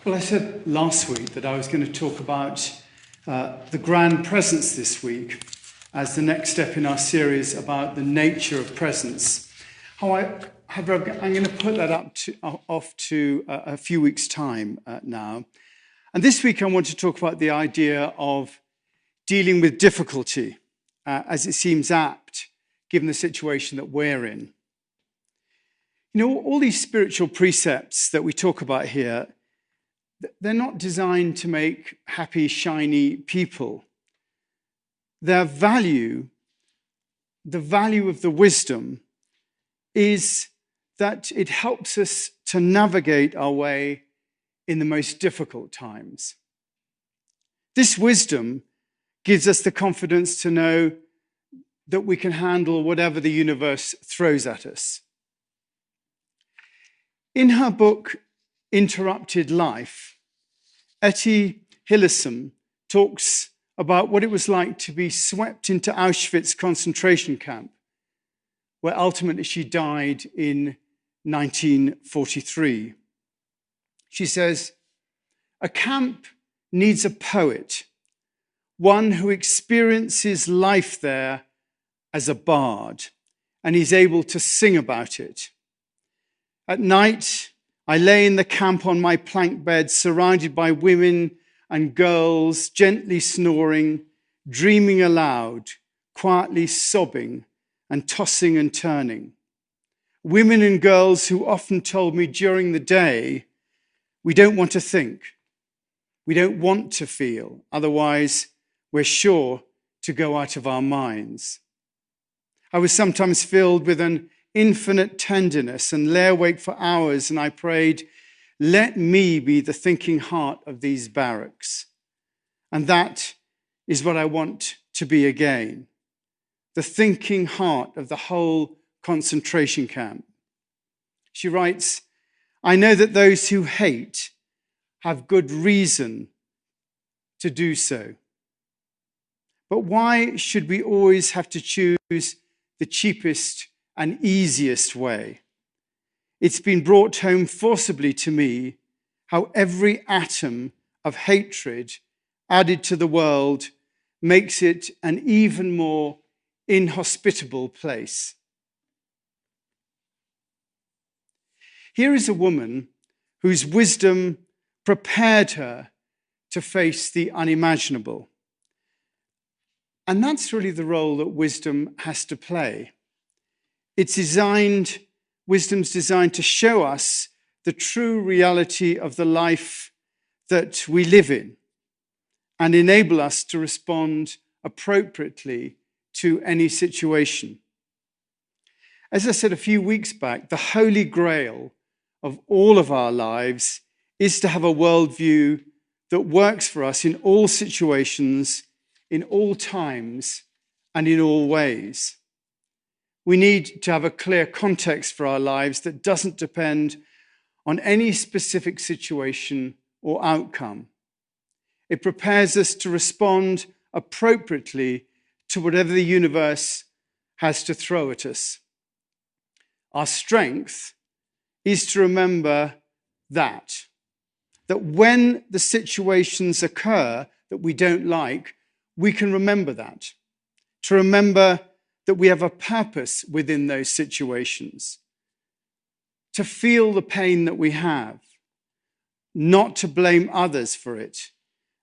Well, I said last week that I was going to talk about the grand presence this week as the next step in our series about the nature of presence. However, I'm going to put that off to a few weeks' time now. And this week I want to talk about the idea of dealing with difficulty, as it seems apt given the situation that we're in. You know, all these spiritual precepts that we talk about here, they're not designed to make happy, shiny people. Their value, the value of the wisdom, is that it helps us to navigate our way in the most difficult times. This wisdom gives us the confidence to know that we can handle whatever the universe throws at us. In her book, Interrupted Life, Etty Hillesum talks about what it was like to be swept into Auschwitz concentration camp, where ultimately she died in 1943. She says, "A camp needs a poet, one who experiences life there as a bard, and is able to sing about it. At night, I lay in the camp on my plank bed, surrounded by women and girls, gently snoring, dreaming aloud, quietly sobbing and tossing and turning. Women and girls who often told me during the day, we don't want to think, we don't want to feel, otherwise we're sure to go out of our minds. I was sometimes filled with an infinite tenderness and lay awake for hours, and I prayed, let me be the thinking heart of these barracks. And that is what I want to be again, the thinking heart of the whole concentration camp." She writes, "I know that those who hate have good reason to do so. But why should we always have to choose the cheapest and easiest way? It's been brought home forcibly to me how every atom of hatred added to the world makes it an even more inhospitable place." Here is a woman whose wisdom prepared her to face the unimaginable. And that's really the role that wisdom has to play. Wisdom's designed to show us the true reality of the life that we live in and enable us to respond appropriately to any situation. As I said a few weeks back, the holy grail of all of our lives is to have a worldview that works for us in all situations, in all times, and in all ways. We need to have a clear context for our lives that doesn't depend on any specific situation or outcome. It prepares us to respond appropriately to whatever the universe has to throw at us. Our strength is to remember that when the situations occur that we don't like, we can remember that. To remember that we have a purpose within those situations. To feel the pain that we have, not to blame others for it,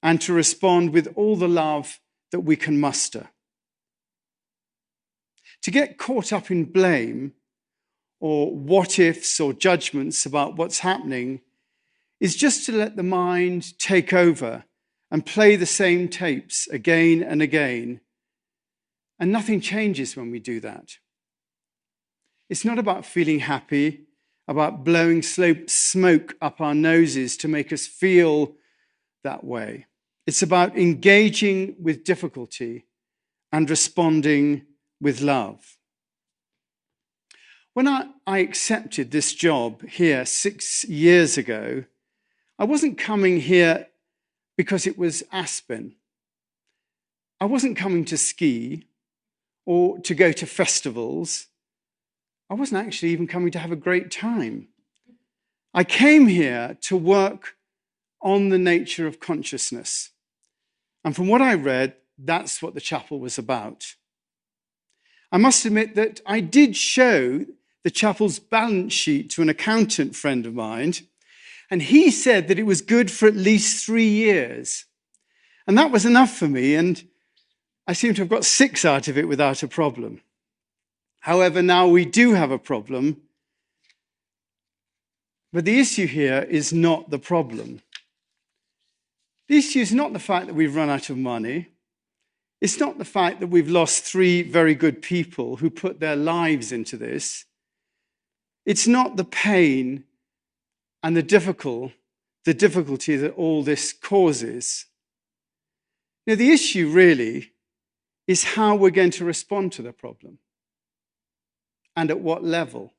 and to respond with all the love that we can muster. To get caught up in blame or what ifs or judgments about what's happening is just to let the mind take over and play the same tapes again and again. And nothing changes when we do that. It's not about feeling happy, about blowing smoke up our noses to make us feel that way. It's about engaging with difficulty and responding with love. When I accepted this job here 6 years ago, I wasn't coming here because it was Aspen. I wasn't coming to ski or to go to festivals. I wasn't actually even coming to have a great time. I came here to work on the nature of consciousness. And from what I read, that's what the chapel was about. I must admit that I did show the chapel's balance sheet to an accountant friend of mine, and he said that it was good for at least 3 years. And that was enough for me, and I seem to have got 6 out of it without a problem. However, now we do have a problem, but the issue here is not the problem. The issue is not the fact that we've run out of money. It's not the fact that we've lost 3 very good people who put their lives into this. It's not the pain and the difficulty that all this causes. Now, the issue really is how we're going to respond to the problem and at what level.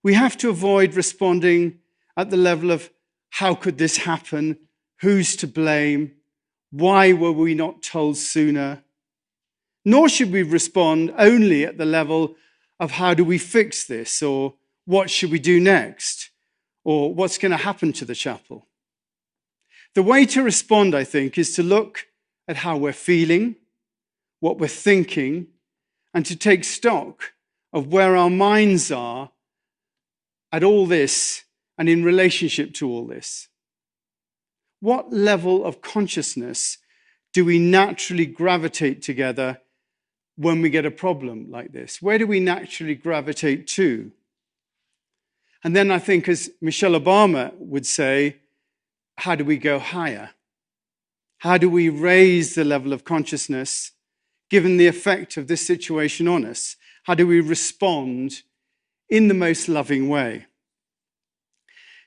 We have to avoid responding at the level of how could this happen, who's to blame, why were we not told sooner? Nor should we respond only at the level of how do we fix this, or what should we do next, or what's going to happen to the chapel. The way to respond, I think, is to look at how we're feeling, what we're thinking, and to take stock of where our minds are at all this and in relationship to all this. What level of consciousness do we naturally gravitate together when we get a problem like this? Where do we naturally gravitate to? And then I think, as Michelle Obama would say, how do we go higher? How do we raise the level of consciousness given the effect of this situation on us? How do we respond in the most loving way?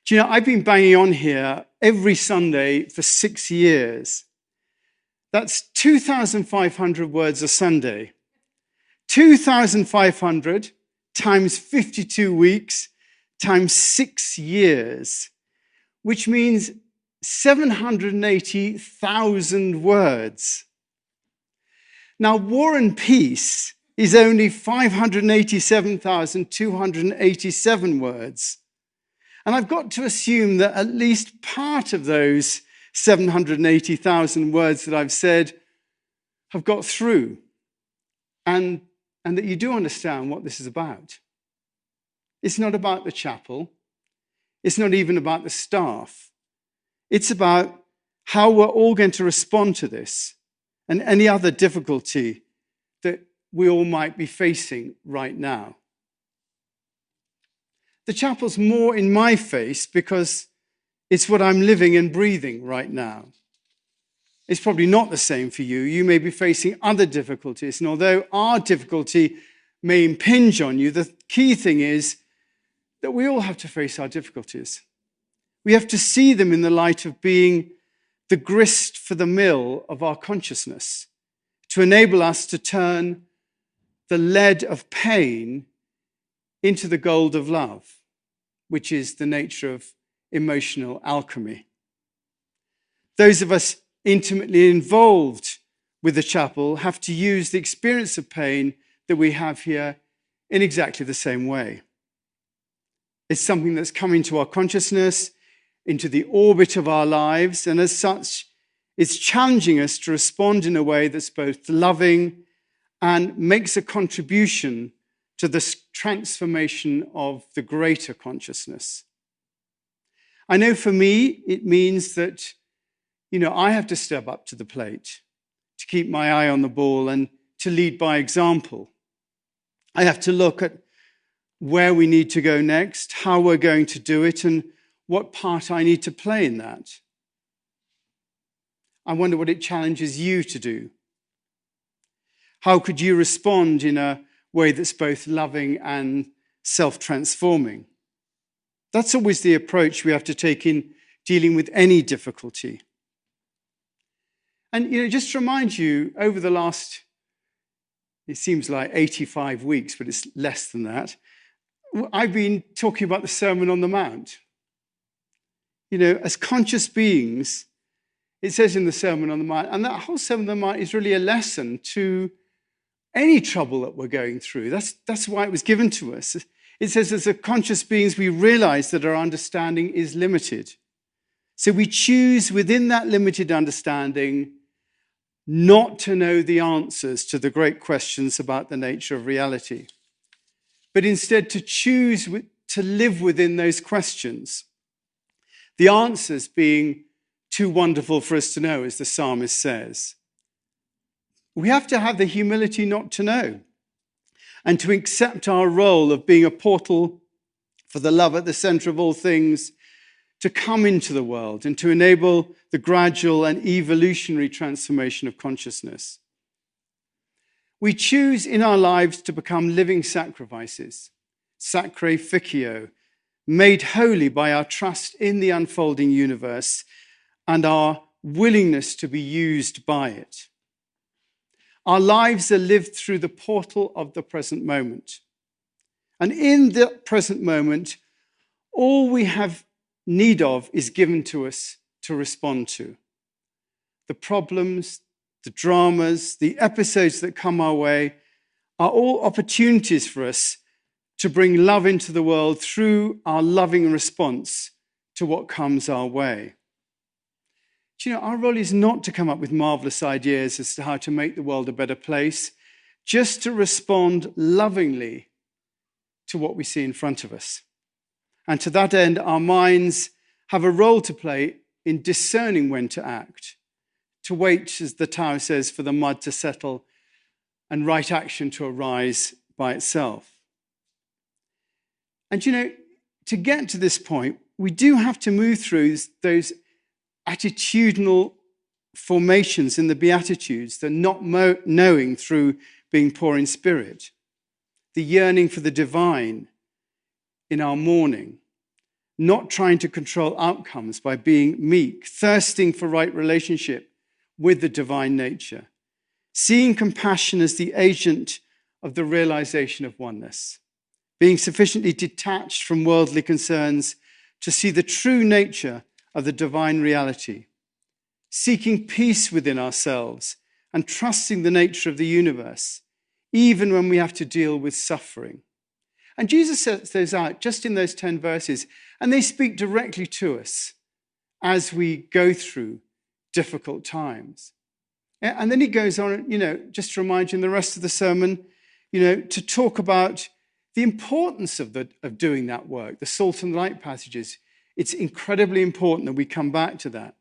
Do you know, I've been banging on here every Sunday for 6 years. That's 2,500 words a Sunday. 2,500 times 52 weeks times 6 years, which means 780,000 words. Now, War and Peace is only 587,287 words. And I've got to assume that at least part of those 780,000 words that I've said have got through, and that you do understand what this is about. It's not about the chapel. It's not even about the staff. It's about how we're all going to respond to this and any other difficulty that we all might be facing right now. The chapel's more in my face because it's what I'm living and breathing right now. It's probably not the same for you. You may be facing other difficulties. And although our difficulty may impinge on you, the key thing is that we all have to face our difficulties. We have to see them in the light of being the grist for the mill of our consciousness, to enable us to turn the lead of pain into the gold of love, which is the nature of emotional alchemy. Those of us intimately involved with the chapel have to use the experience of pain that we have here in exactly the same way. It's something that's come into our consciousness, into the orbit of our lives, and as such, it's challenging us to respond in a way that's both loving and makes a contribution to the transformation of the greater consciousness. I know for me, it means that, I have to step up to the plate, to keep my eye on the ball and to lead by example. I have to look at where we need to go next, how we're going to do it, and what part I need to play in that. I wonder what it challenges you to do. How could you respond in a way that's both loving and self-transforming? That's always the approach we have to take in dealing with any difficulty. And, just to remind you, over the last, it seems like 85 weeks, but it's less than that, I've been talking about the Sermon on the Mount. As conscious beings, it says in the Sermon on the Mount, and that whole Sermon on the Mount is really a lesson to any trouble that we're going through. That's why it was given to us. It says as a conscious beings, we realize that our understanding is limited. So we choose within that limited understanding not to know the answers to the great questions about the nature of reality, but instead to choose to live within those questions. The answers being too wonderful for us to know, as the psalmist says. We have to have the humility not to know and to accept our role of being a portal for the love at the center of all things to come into the world and to enable the gradual and evolutionary transformation of consciousness. We choose in our lives to become living sacrifices, sacre fictio, made holy by our trust in the unfolding universe and our willingness to be used by it. Our lives are lived through the portal of the present moment. And in the present moment, all we have need of is given to us to respond to. The problems, the dramas, the episodes that come our way are all opportunities for us to bring love into the world through our loving response to what comes our way. Do you know, our role is not to come up with marvelous ideas as to how to make the world a better place, just to respond lovingly to what we see in front of us. And to that end, our minds have a role to play in discerning when to act, to wait, as the Tao says, for the mud to settle and right action to arise by itself. And you know, to get to this point, we do have to move through those attitudinal formations in the Beatitudes, the not knowing through being poor in spirit, the yearning for the divine in our mourning, not trying to control outcomes by being meek, thirsting for right relationship with the divine nature, seeing compassion as the agent of the realization of oneness, being sufficiently detached from worldly concerns to see the true nature of the divine reality, seeking peace within ourselves and trusting the nature of the universe, even when we have to deal with suffering. And Jesus sets those out just in those 10 verses, and they speak directly to us as we go through difficult times. And then he goes on, just to remind you in the rest of the sermon, to talk about the importance of doing that work, the salt and light passages. It's incredibly important that we come back to that.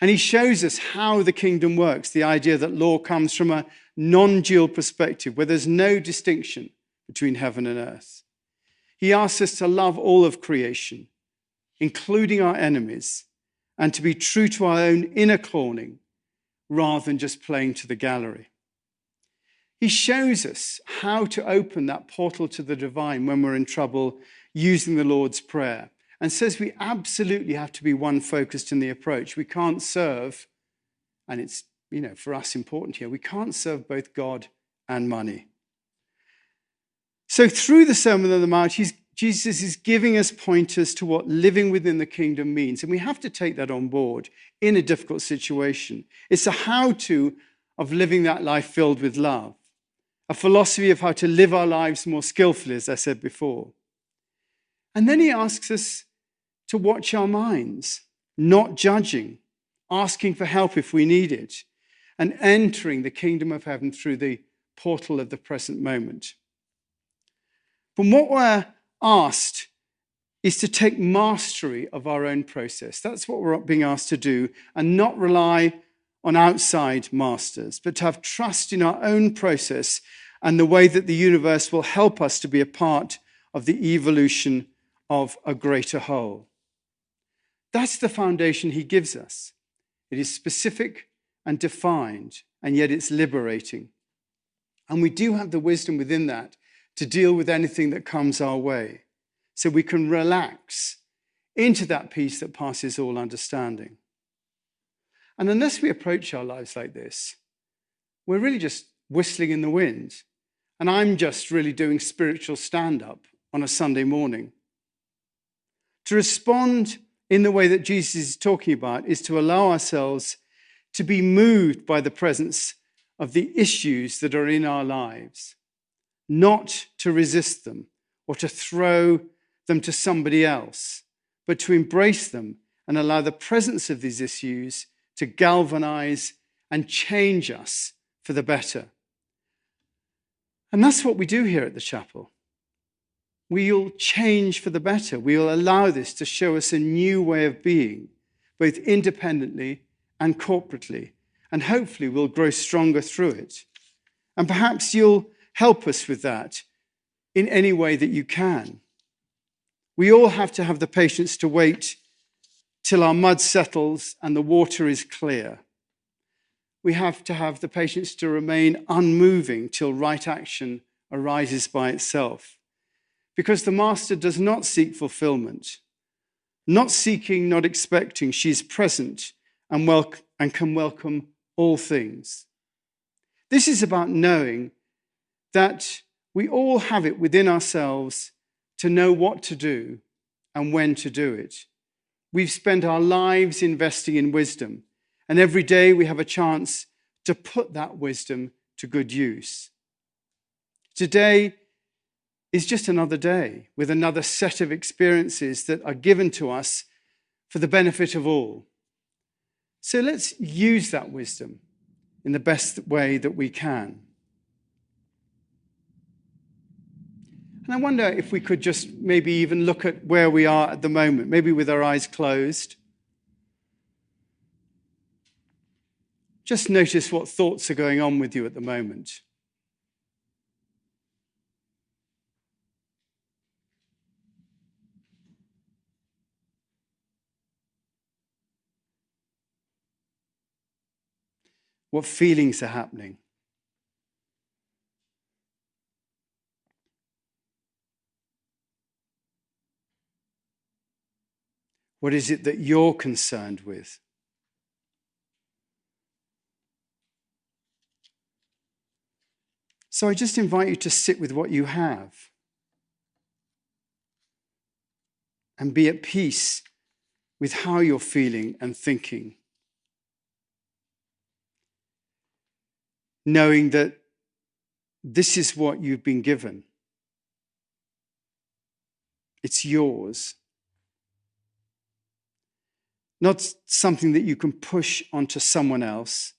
And he shows us how the kingdom works, the idea that law comes from a non-dual perspective, where there's no distinction between heaven and earth. He asks us to love all of creation, including our enemies, and to be true to our own inner calling rather than just playing to the gallery. He shows us how to open that portal to the divine when we're in trouble using the Lord's Prayer, and says we absolutely have to be one-focused in the approach. We can't serve, and it's, for us important here, we can't serve both God and money. So through the Sermon on the Mount, Jesus is giving us pointers to what living within the kingdom means, and we have to take that on board in a difficult situation. It's a how-to of living that life filled with love, a philosophy of how to live our lives more skillfully, as I said before. And then he asks us to watch our minds, not judging, asking for help if we need it, and entering the kingdom of heaven through the portal of the present moment. But what we're asked is to take mastery of our own process. That's what we're being asked to do, and not rely on outside masters, but to have trust in our own process and the way that the universe will help us to be a part of the evolution of a greater whole. That's the foundation he gives us. It is specific and defined, and yet it's liberating. And we do have the wisdom within that to deal with anything that comes our way, so we can relax into that peace that passes all understanding. And unless we approach our lives like this, we're really just whistling in the wind. And I'm just really doing spiritual stand-up on a Sunday morning. To respond in the way that Jesus is talking about is to allow ourselves to be moved by the presence of the issues that are in our lives, not to resist them or to throw them to somebody else, but to embrace them and allow the presence of these issues to galvanize and change us for the better. And that's what we do here at the chapel. We'll change for the better. We'll allow this to show us a new way of being, both independently and corporately. And hopefully we'll grow stronger through it. And perhaps you'll help us with that in any way that you can. We all have to have the patience to wait till our mud settles and the water is clear. We have to have the patience to remain unmoving till right action arises by itself. Because the Master does not seek fulfillment. Not seeking, not expecting, she's present and can welcome all things. This is about knowing that we all have it within ourselves to know what to do and when to do it. We've spent our lives investing in wisdom, and every day we have a chance to put that wisdom to good use. Today is just another day with another set of experiences that are given to us for the benefit of all. So let's use that wisdom in the best way that we can. And I wonder if we could just maybe even look at where we are at the moment, maybe with our eyes closed. Just notice what thoughts are going on with you at the moment. What feelings are happening? What is it that you're concerned with? So I just invite you to sit with what you have and be at peace with how you're feeling and thinking. Knowing that this is what you've been given. It's yours. Not something that you can push onto someone else,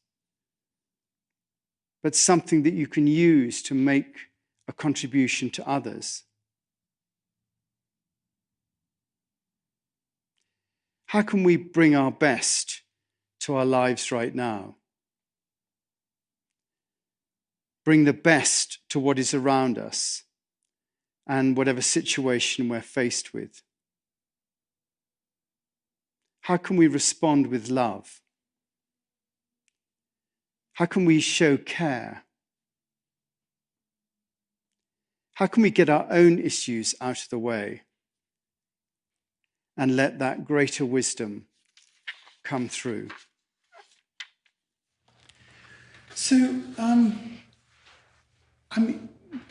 but something that you can use to make a contribution to others. How can we bring our best to our lives right now? Bring the best to what is around us and whatever situation we're faced with. How can we respond with love? How can we show care? How can we get our own issues out of the way and let that greater wisdom come through? So,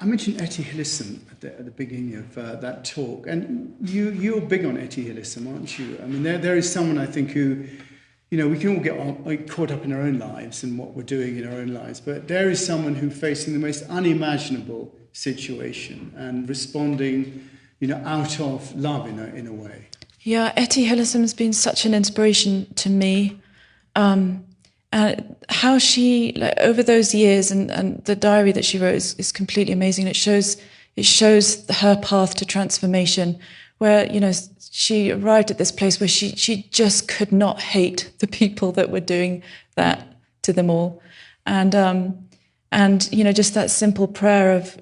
I mentioned etihilism at the beginning of that talk, and you're big on etihilism, aren't you? I mean, there is someone, I think, who, we can all get caught up in our own lives and what we're doing in our own lives, but there is someone who facing the most unimaginable situation and responding, out of love in a way. Yeah, etihilism has been such an inspiration to me. How she, over those years, and the diary that she wrote is completely amazing. It shows her path to transformation, where she arrived at this place where she just could not hate the people that were doing that to them all, and just that simple prayer of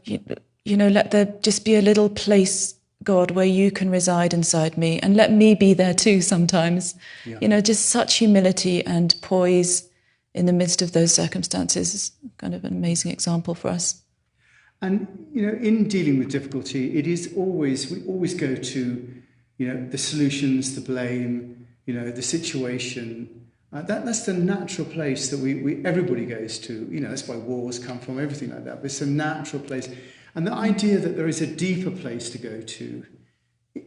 let there just be a little place, God, where you can reside inside me, and let me be there too sometimes. Yeah. Just such humility and poise in the midst of those circumstances is kind of an amazing example for us. And, in dealing with difficulty, we always go to, the solutions, the blame, the situation. That's the natural place that everybody goes to. That's why wars come from, everything like that. But it's a natural place. And the idea that there is a deeper place to go to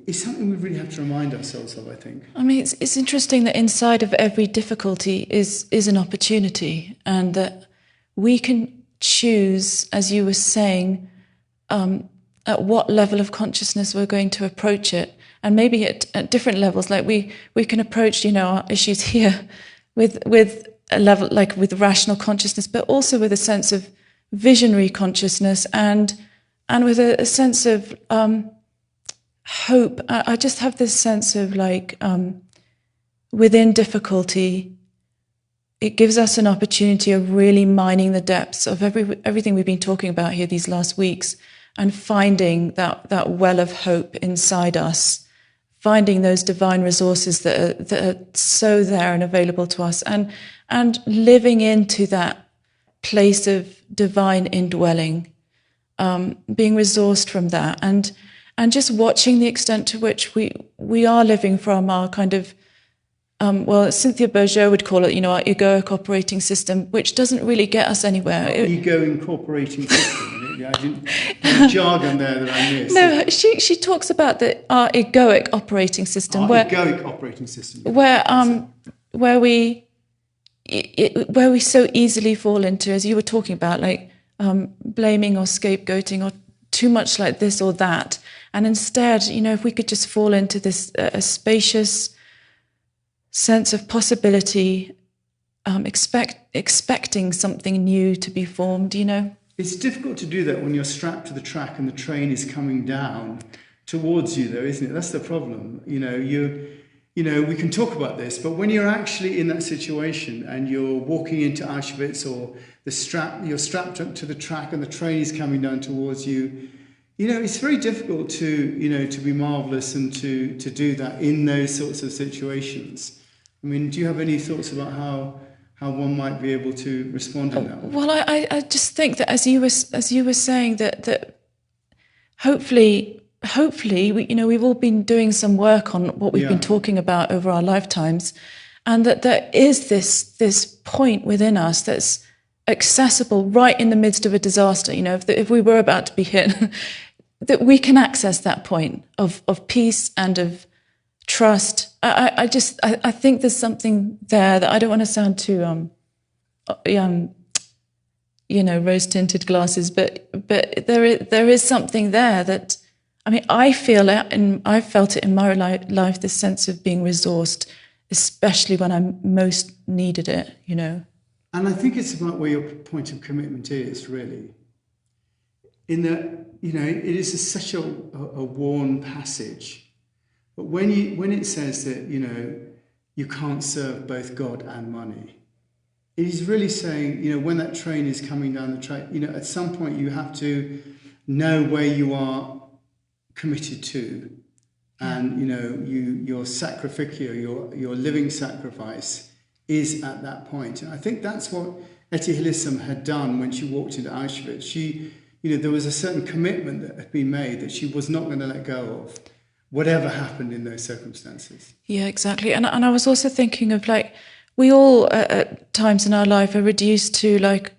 is something we really have to remind ourselves of, I think. I mean, it's interesting that inside of every difficulty is an opportunity, and that we can choose, as you were saying, at what level of consciousness we're going to approach it. and maybe at different levels, like we can approach, our issues here with a level, like with rational consciousness, but also with a sense of visionary consciousness and with a sense of hope. I just have this sense of like within difficulty, it gives us an opportunity of really mining the depths of everything we've been talking about here these last weeks, and finding that well of hope inside us, finding those divine resources that are so there and available to us, and living into that place of divine indwelling, being resourced from that, and just watching the extent to which we are living from our kind of Cynthia Bourgeois would call it, our egoic operating system, which doesn't really get us anywhere. Ego incorporating system. I didn't the jargon there that I missed. No, she talks about our egoic operating system. Egoic operating system. Where we so easily fall into, as you were talking about, like blaming or scapegoating or too much like this or that, and instead, if we could just fall into this a spacious sense of possibility, expecting something new to be formed, It's difficult to do that when you're strapped to the track and the train is coming down towards you, though, isn't it? That's the problem. We can talk about this, but when you're actually in that situation and you're walking into Auschwitz, or you're strapped up to the track and the train is coming down towards you, it's very difficult to be marvelous and to do that in those sorts of situations. I mean, do you have any thoughts about how one might be able to respond in that way? Well, I just think that as you were saying that hopefully we've all been doing some work on what we've been talking about over our lifetimes, and that there is this point within us that's accessible right in the midst of a disaster. If we were about to be hit, that we can access that point of peace and of trust. I think there's something there that I don't want to sound too rose-tinted glasses, but there is something there that, I mean, I feel it, and I felt it in my life, this sense of being resourced, especially when I most needed it, And I think it's about where your point of commitment is, really. In that, it is such a worn passage. But when it says that, you can't serve both God and money, it is really saying, when that train is coming down the track, at some point you have to know where you are committed to, and your sacrificio, your living sacrifice is at that point. And I think that's what Etty Hillesum had done when she walked into Auschwitz. She, there was a certain commitment that had been made that she was not going to let go of, whatever happened in those circumstances. Yeah, exactly. And I was also thinking of, like, we all at times in our life are reduced to, like,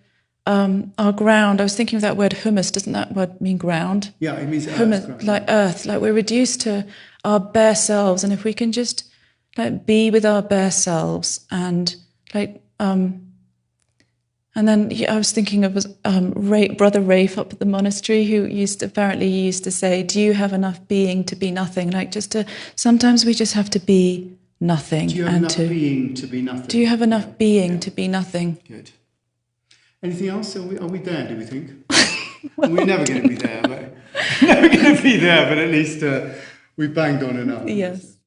our ground. I was thinking of that word humus. Doesn't that word mean ground? Yeah, it means humus, earth. like earth. Like, we're reduced to our bare selves. And if we can just, like, be with our bare selves and, like, and then I was thinking of Brother Rafe up at the monastery, who used to say, do you have enough being to be nothing? Like, sometimes we just have to be nothing. Do you have enough being to be nothing? Do you have enough being to be nothing? Good. Anything else? Are we there, do we think? We're never going to be there, but at least we banged on enough. Yes.